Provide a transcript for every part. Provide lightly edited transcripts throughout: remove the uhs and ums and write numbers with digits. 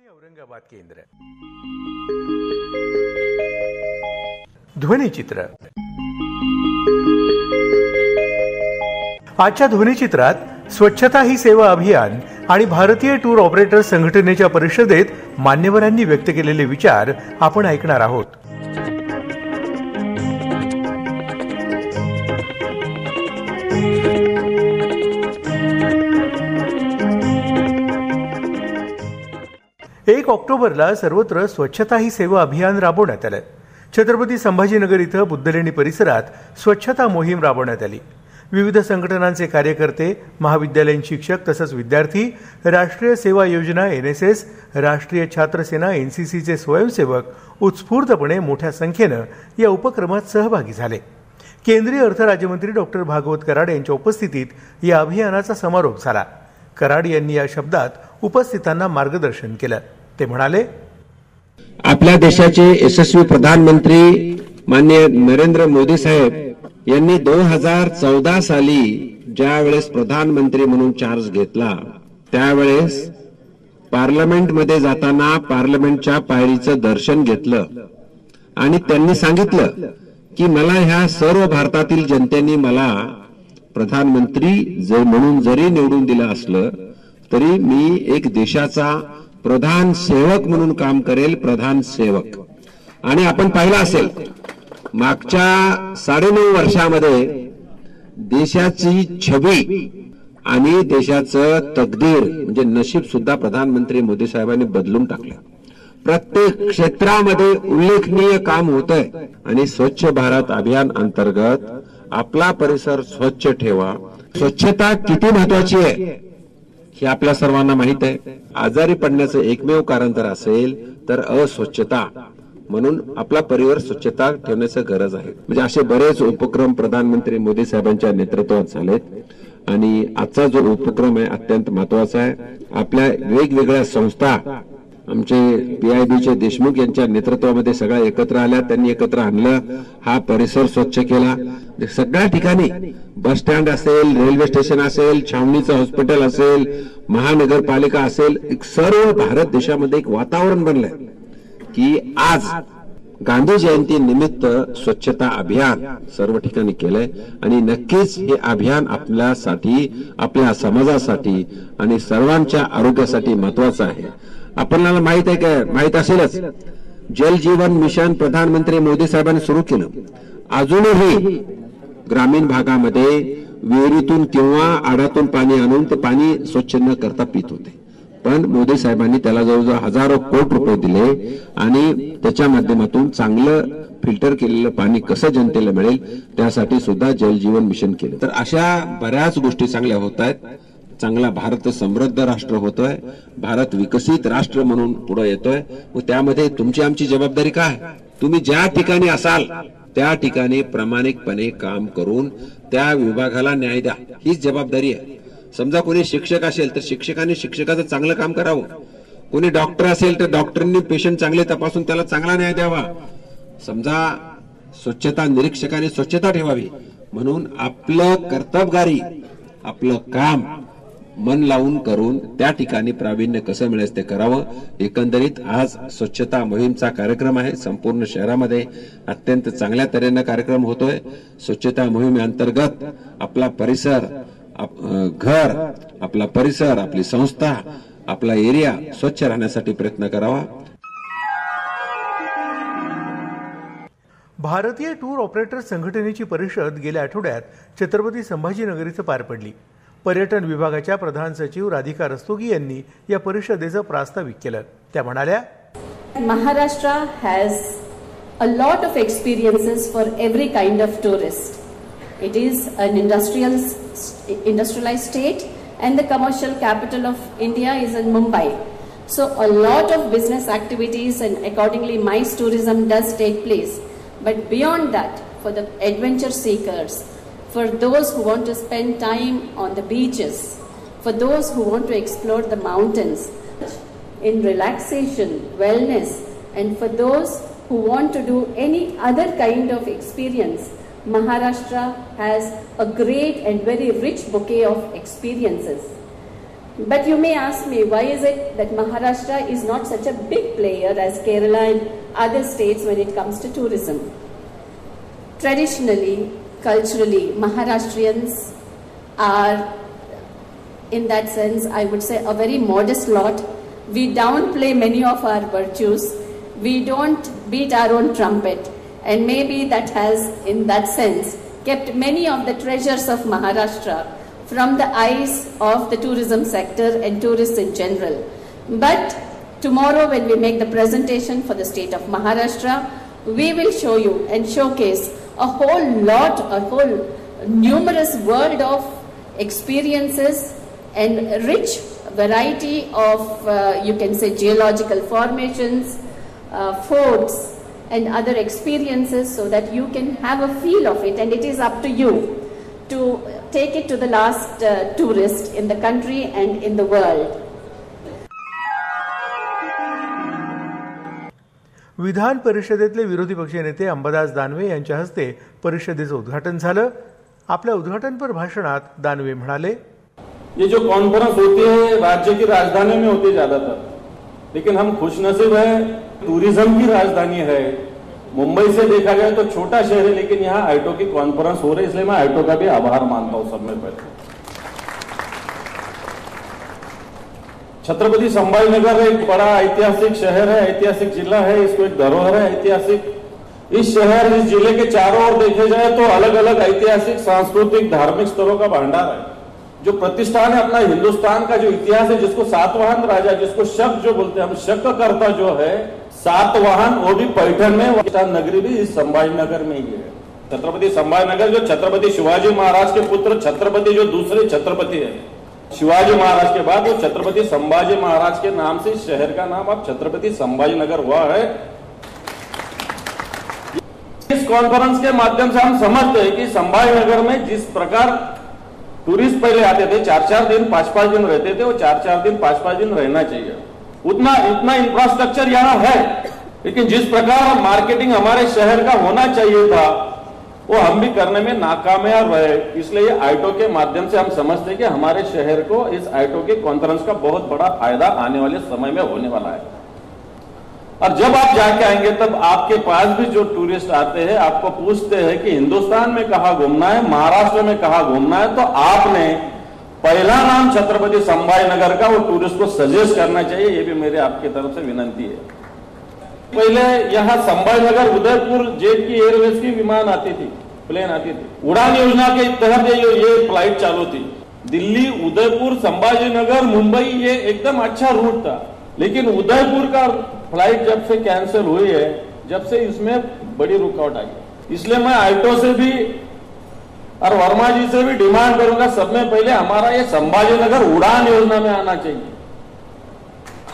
औरंगाबाद केंद्र. ध्वनिचित्र. आजच्या ध्वनिचित्रात स्वच्छता ही सेवा अभियान आणि भारतीय टूर ऑपरेटर संघटनेच्या परिषदेत मान्यवरांनी व्यक्त केलेले विचार आपण ऐकणार आहोत. एक ऑक्टोबरला सर्वत्र स्वच्छता ही सेवा अभियान राबवण्यात आलं. छत्रपती संभाजीनगर इथं बुद्धलेणी परिसरात स्वच्छता मोहीम राबवण्यात आली. विविध संघटनांचे कार्यकर्ते, महाविद्यालयीन शिक्षक तसंच विद्यार्थी, राष्ट्रीय सेवा योजना NSS, राष्ट्रीय छात्र सेना NCCचे स्वयंसेवक उत्स्फूर्तपणे मोठ्या संख्येनं या उपक्रमात सहभागी झाले. केंद्रीय अर्थ राज्यमंत्री डॉक्टर भागवत कराड यांच्या उपस्थितीत या अभियानाचा समारोप झाला. कराड यांनी या शब्दात उपस्थितांना मार्गदर्शन केलं. ते म्हणाले, आपल्या देशाचे यशस्वी प्रधानमंत्री माननीय नरेंद्र मोदी साहेब यांनी 2014 साली ज्या वेळेस प्रधानमंत्री म्हणून चार्ज घेतला त्यावेळेस पार्लमेंटमध्ये जाताना पार्लमेंटच्या पायरीचं दर्शन घेतलं आणि त्यांनी सांगितलं की मला ह्या सर्व भारतातील जनतेने मला प्रधानमंत्री म्हणून जरी निवडून दिलं असलं तरी मी एक देशाचा प्रधान सेवक म्हणून काम करेल. प्रधान सेवक. आणि आपण पाहिलं असेल मागच्या 9.5 वर्षामध्ये देशाची छबी आणि देशाचं तकदीर म्हणजे नशीब सुद्धा प्रधानमंत्री मोदी साहेबांनी बदलून टाकलं. प्रत्येक क्षेत्रामध्ये उल्लेखनीय काम होतंय आणि स्वच्छ भारत अभियान अंतर्गत आपला परिसर स्वच्छ ठेवा. स्वच्छता किती महत्वाची आहे हे आपल्या सर्वांना माहित आहे. आजारी पडण्याचं एकमेव कारण तर असेल तर अस्वच्छता. म्हणून आपला परिसर स्वच्छता ठेवण्याची गरज आहे. म्हणजे असे बरेच उपक्रम प्रधानमंत्री मोदी साहेबांच्या नेतृत्वात झालेत आणि आजचा जो उपक्रम आहे अत्यंत महत्वाचा आहे. आपल्या वेगवेगळ्या संस्था आमचे PIBचे देशमुख यांच्या नेतृत्वामध्ये सगळ्या एकत्र आल्या. त्यांनी एकत्र आणलं, हा परिसर स्वच्छ केला. सगळ्या ठिकाणी बस स्टँड असेल, रेल्वे स्टेशन असेल, छावणीचं हॉस्पिटल असेल, महानगरपालिका असेल, एक सर्व भारत देशामध्ये एक वातावरण बनलंय की आज गांधी जयंती निमित्त स्वच्छता अभियान सर्व ठिकाणी केलंय आणि नक्कीच हे अभियान आपल्यासाठी, आपल्या समाजासाठी आणि सर्वांच्या आरोग्यासाठी महत्वाचं आहे. आपल्याला माहित आहे काय, माहित असेलच, जल जीवन मिशन प्रधानमंत्री मोदी साहेबांनी सुरू केलं. अजूनही ग्रामीण भागामध्ये विहिरीतून किंवा आडातून पाणी आणून ते पाणी स्वच्छ न करता पित होते. पण मोदी साहेबांनी त्याला जवळजवळ हजारो कोटी रुपये दिले आणि त्याच्या माध्यमातून चांगलं फिल्टर केलेलं पाणी कसं जनतेला मिळेल त्यासाठी सुद्धा जल जीवन मिशन केलं. तर अशा बऱ्याच गोष्टी चांगल्या होत आहेत. चांगला भारत समृद्ध राष्ट्र होतोय, भारत विकसित राष्ट्र म्हणून पुढे येतोय. व त्यामध्ये तुमची आमची जबाबदारी काय? तुम्ही ज्या ठिकाणी असाल त्या ठिकाणी प्रामाणिकपणे काम करून त्या विभागाला न्याय द्या, हीच जबाबदारी आहे. समजा कोणी शिक्षक असेल तर शिक्षकांनी शिक्षकाचं चांगलं काम करावं. कोणी डॉक्टर असेल तर डॉक्टरांनी पेशंट चांगले तपासून त्याला चांगला न्याय द्यावा. समजा स्वच्छता निरीक्षकांनी स्वच्छता ठेवावी. म्हणून आपलं कर्तबगारी, आपलं काम मन लावून करून त्या ठिकाणी प्रावीण्य कसं मिळेल ते करावं. एकंदरीत आज स्वच्छता मोहीमचा कार्यक्रम आहे. संपूर्ण शहरामध्ये अत्यंत चांगल्या तऱ्हेने कार्यक्रम होतोय. स्वच्छता मोहिमेअंतर्गत आपला परिसर, घर, आपला परिसर, आपली संस्था, आपला एरिया स्वच्छ राहण्यासाठी प्रयत्न करावा. भारतीय टूर ऑपरेटर संघटनेची परिषद गेल्या आठवड्यात छत्रपती संभाजीनगर इथं पार पडली. पर्यटन विभागाच्या प्रधान सचिव राधिका रस्तोगी यांनी या परिषदेचं प्रास्ताविक केलं. त्या म्हणाल्या, Maharashtra has a lot of experiences for every kind of tourist. It is an industrialized state and the commercial capital of India is in Mumbai. So a lot of business activities and accordingly MICE tourism does take place. But beyond that, for the adventure seekers, for those who want to spend time on the beaches, for those who want to explore the mountains, in relaxation, wellness, and for those who want to do any other kind of experience, Maharashtra has a great and very rich bouquet of experiences. But you may ask me, why is it that Maharashtra is not such a big player as Kerala and other states when it comes to tourism? Traditionally, culturally, Maharashtrians are, in that sense, I would say, a very modest lot. We downplay many of our virtues. We don't beat our own trumpet. And maybe that has, in that sense, kept many of the treasures of Maharashtra from the eyes of the tourism sector and tourists in general. But tomorrow when we make the presentation for the state of Maharashtra, we will show you and showcase a whole numerous world of experiences and rich variety of, you can say, geological formations, forts and other experiences, so that you can have a feel of it, and it is up to you to take it to the last tourist in the country and in the world. विधान परिषदेतले विरोधी पक्षनेते अंबादास दानवे यांच्या हस्ते परिषदेचं उद्घाटन झालं. आपल्या उद्घाटनपर भाषणात दानवे म्हणाले, ये जो कॉन्फ्रेंस होती है राज्य की राजधानी में होती ज्यादातर, लेकिन हम खुशनसीब है टूरिज्म की राजधानी है. मुंबई से देखा जाए तो छोटा शहर है, लेकिन यहाँ आइटो की कॉन्फ्रेंस हो रही है, इसलिए मैं आइटो का भी आभार मानता हूं सब में पहले. छत्रपति संभाजीनगर एक बड़ा ऐतिहासिक शहर है, ऐतिहासिक जिला है, इसको एक धरोहर है ऐतिहासिक. इस शहर, इस जिले के चारों ओर देखे जाए तो अलग अलग ऐतिहासिक, सांस्कृतिक, धार्मिक स्थलों का भंडार है. जो प्रतिष्ठान है अपना हिंदुस्तान का जो इतिहास है, जिसको सातवाहन राजा, जिसको शक जो बोलते हैं हम, शक करता जो है सातवाहन, वो भी पैठण में, नगरी भी इस संभाजीनगर में ही है. छत्रपति संभाजीनगर जो छत्रपति शिवाजी महाराज के पुत्र छत्रपति जो दूसरे छत्रपति है, शिवाजी महाराज के बाद वो छत्रपति संभाजी महाराज के नाम से शहर का नाम अब छत्रपति संभाजीनगर हुआ है. इस कॉन्फ्रेंस के माध्यम से हम समझते हैं कि संभाजीनगर में जिस प्रकार टूरिस्ट पहले आते थे, 4-4 दिन 5-5 दिन रहते थे, वो 4-4 दिन 5-5 दिन रहना चाहिए. उतना इतना इंफ्रास्ट्रक्चर यहाँ है, लेकिन जिस प्रकार मार्केटिंग हमारे शहर का होना चाहिए था, वो हम भी करने में नाकामयाब रहे. इसलिए आइटो के माध्यम से हम समझते हैं कि हमारे शहर को इस आइटो के कॉन्फ्रेंस का बहुत बड़ा फायदा आने वाले समय में होने वाला है. और जब आप जाके आएंगे तब आपके पास भी जो टूरिस्ट आते हैं आपको पूछते हैं कि हिंदुस्तान में कहाँ घूमना है, महाराष्ट्र में कहाँ घूमना है, तो आपने पहला नाम छत्रपति संभाजीनगर का वो टूरिस्ट को सजेस्ट करना चाहिए. ये भी मेरे आपकी तरफ से विनंती है. पहले यहाँ संभाजीनगर उदयपुर जेट की एयरवेज की विमान आती थी, प्लेन आती थी. उड़ान योजना के तहत ये फ्लाइट चालू थी. दिल्ली, उदयपुर, संभाजीनगर, मुंबई, ये एकदम अच्छा रूट था. लेकिन उदयपुर का फ्लाइट जब से कैंसिल हुई है, जब से इसमें बड़ी रुकावट आई. इसलिए मैं आइटो से भी और वर्मा जी से भी डिमांड करूंगा, सब में पहले हमारा ये संभाजीनगर उड़ान योजना में आना चाहिए.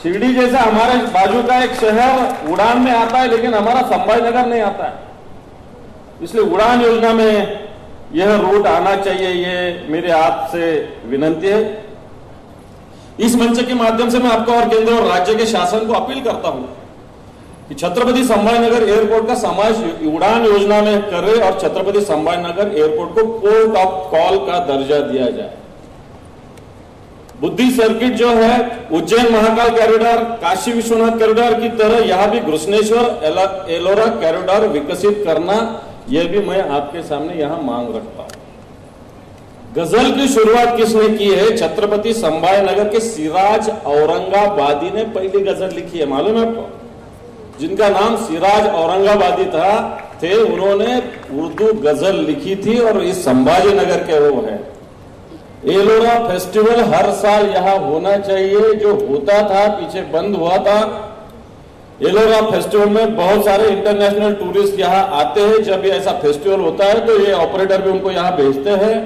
शिरडी जैसा हमारे बाजू का एक शहर उड़ान में आता है, लेकिन हमारा संभाजीनगर नहीं आता है. इसलिए उड़ान योजना में यह रूट आना चाहिए, ये मेरे आपसे विनंती है. इस मंच के माध्यम से मैं आपको और केंद्र और राज्य के शासन को अपील करता हूं कि छत्रपति संभाजीनगर एयरपोर्ट का समावेश उड़ान योजना में करे और छत्रपति संभाजीनगर एयरपोर्ट को पोर्ट ऑफ कॉल का दर्जा दिया जाए. बुद्धि सर्किट जो है, उज्जैन महाकाल कॉरिडोर, काशी विश्वनाथ कॉरिडोर की तरह यहां भी घृष्णेश्वर एलोरा कॉरिडोर विकसित करना, यह भी मैं आपके सामने यहां मांग रखता हूं. गजल की शुरुआत किसने की है? छत्रपति संभाजीनगर के सिराज औरंगाबादी ने पहली गजल लिखी है, मालूम है आपको? जिनका नाम सिराज औरंगाबादी थे, उन्होंने उर्दू गजल लिखी थी और इस संभाजीनगर के वो है. एलोरा फेस्टिवल हर साल यहाँ होना चाहिए, जो होता था पीछे बंद हुआ था. एलोरा फेस्टिवल में बहुत सारे इंटरनेशनल टूरिस्ट यहाँ आते हैं. जब ये ऐसा फेस्टिवल होता है तो ये ऑपरेटर भी उनको यहाँ भेजते हैं.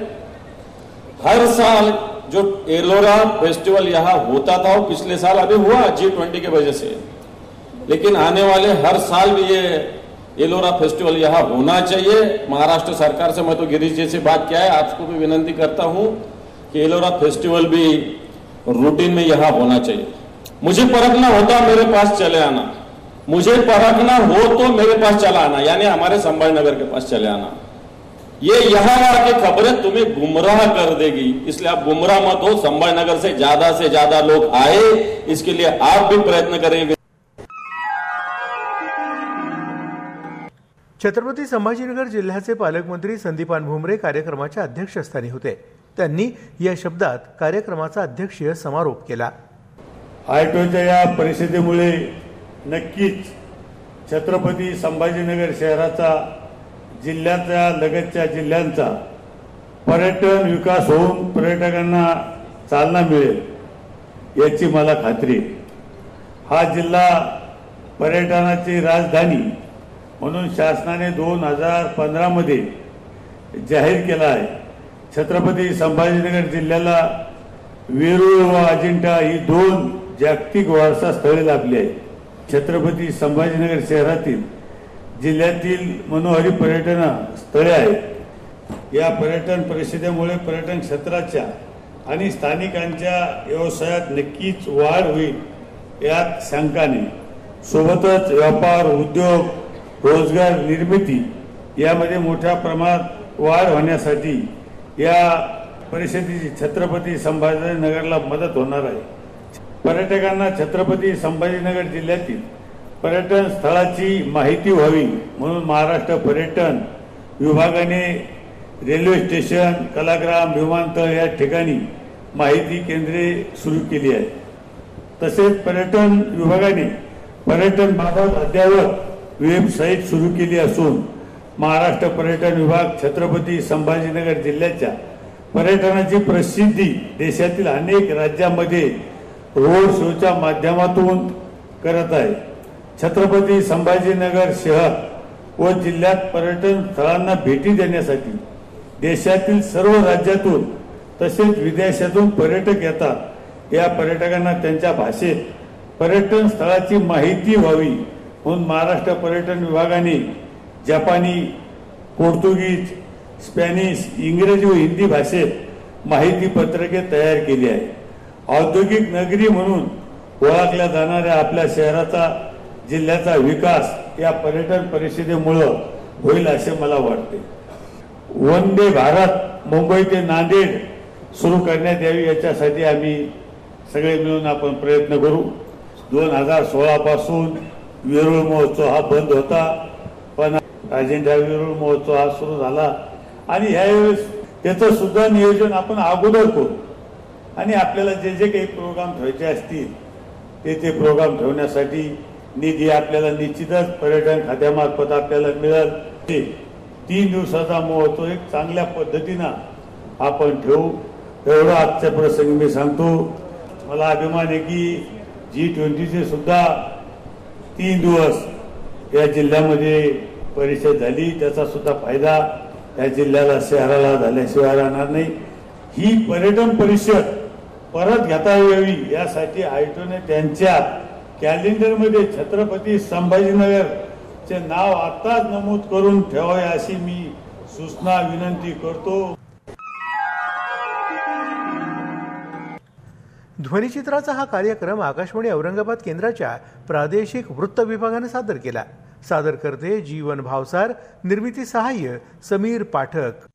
हर साल जो एलोरा फेस्टिवल यहाँ होता था वो पिछले साल अभी हुआ G20 की वजह से, लेकिन आने वाले हर साल भी ये एलोरा फेस्टिवल यहाँ होना चाहिए. महाराष्ट्र सरकार से मैं तो गिरीश जी से बात किया है, आपको भी विनंती करता हूं कि एलोरा फेस्टिवल भी रूटीन में यहाँ होना चाहिए. मुझे परखना होता मेरे पास चले आना, मुझे परखना हो तो मेरे पास चला आना, यानी हमारे संभाजीनगर के पास चले आना. ये यहाँ वहां की खबरें तुम्हें गुमराह कर देगी, इसलिए आप गुमराह मत हो। संभाजीनगर से ज्यादा लोग आए, इसके लिए आप भी प्रयत्न करेंगे। छत्रपती संभाजीनगर जिल्ह्याचे पालकमंत्री संदीपान भुमरे कार्यक्रमाच्या अध्यक्षस्थानी होते. त्यांनी या शब्दात कार्यक्रमाचा अध्यक्षीय समारोप केला. आयटोच्या या परिषदेमुळे नक्कीच छत्रपती संभाजीनगर शहराचा, जिल्ह्याच्या लगतच्या जिल्ह्यांचा पर्यटन विकास होऊन पर्यटकांना चालना मिळेल याची मला खात्री आहे. हा जिल्हा पर्यटनाची राजधानी म्हणून शासनाने 2015 मध्ये जाहीर केला आहे. छत्रपती संभाजीनगर जिल्ह्याला वेरूळ व अजिंठा ही 2 जागतिक वारसा स्थळे लाभली आहेत. छत्रपती संभाजीनगर शहरातील जिल्ह्यातील मनोहारी पर्यटन स्थळे आहेत. या पर्यटन परिषदेमुळे पर्यटन क्षेत्राच्या आणि स्थानिकांच्या व्यवसायात नक्कीच वाढ होईल यात शंका नाही. सोबतच व्यापार, उद्योग, रोजगार निर्मिती यामध्ये मोठ्या प्रमाणात वाढ होण्यासाठी या परिषदेची छत्रपती संभाजीनगरला मदत होणार आहे. पर्यटकांना छत्रपती संभाजीनगर जिल्ह्यातील पर्यटन स्थळाची माहिती व्हावी म्हणून महाराष्ट्र पर्यटन विभागाने रेल्वे स्टेशन, कलाग्राम, विमानतळ या ठिकाणी माहिती केंद्रे सुरू केली आहेत. तसेच पर्यटन विभागाने पर्यटनाबाबत अद्ययावत वेबसाईट सुरू केली असून महाराष्ट्र पर्यटन विभाग छत्रपती संभाजीनगर जिल्ह्याच्या पर्यटनाची प्रसिद्धी देशातील अनेक राज्यांमध्ये रोड शोच्या माध्यमातून करत आहे. छत्रपती संभाजीनगर शहर व जिल्ह्यात पर्यटन स्थळांना भेटी देण्यासाठी देशातील सर्व राज्यातून तसेच विदेशातून पर्यटक येतात. या पर्यटकांना त्यांच्या भाषेत पर्यटन स्थळाची माहिती व्हावी म्हणून महाराष्ट्र पर्यटन विभागाने जपानी, पोर्तुगीज, स्पॅनिश, इंग्रजी व हिंदी भाषेत माहिती पत्रके तयार केली आहे. औद्योगिक नगरी म्हणून ओळखल्या जाणाऱ्या आपल्या शहराचा, जिल्ह्याचा विकास या पर्यटन परिषदेमुळे होईल असे मला वाटते. वंदे भारत मुंबई ते नांदेड सुरू करण्यात यावी याच्यासाठी आम्ही सगळे मिळून आपण प्रयत्न करू. 2016 पासून वेरूळ महोत्सव हा बंद होता, पण अजिंठा वेरूळ महोत्सव हा सुरू झाला आणि ह्यावेळेस त्याचं सुद्धा नियोजन आपण अगोदर करू आणि आपल्याला जे जे काही प्रोग्राम ठेवायचे असतील ते प्रोग्राम ठेवण्यासाठी निधी आपल्याला निश्चितच पर्यटन खात्यामार्फत आपल्याला मिळेल. 3 दिवसाचा महोत्सव एक चांगल्या पद्धतीनं आपण ठेवू एवढं आजच्या प्रसंगी मी सांगतो. मला अभिमान आहे की G20चे सुद्धा 3 दिवस या जिल्ह्यामध्ये परिषद झाली. त्याचा सुद्धा फायदा या जिल्ह्याला, शहराला झाल्याशिवाय राहणार नाही. ही पर्यटन परिषद परत घेता यावी यासाठी आयोजने त्यांच्या कॅलेंडरमध्ये छत्रपती संभाजीनगरचे नाव आताच नमूद करून ठेवावे अशी मी सूचना, विनंती करतो. ध्वनिचित्राचा हा कार्यक्रम आकाशवाणी औरंगाबाद केंद्राच्या प्रादेशिक वृत्त विभागाने सादर केला. सादरकर्ते जीवन भावसार, निर्मिती सहाय्य समीर पाठक.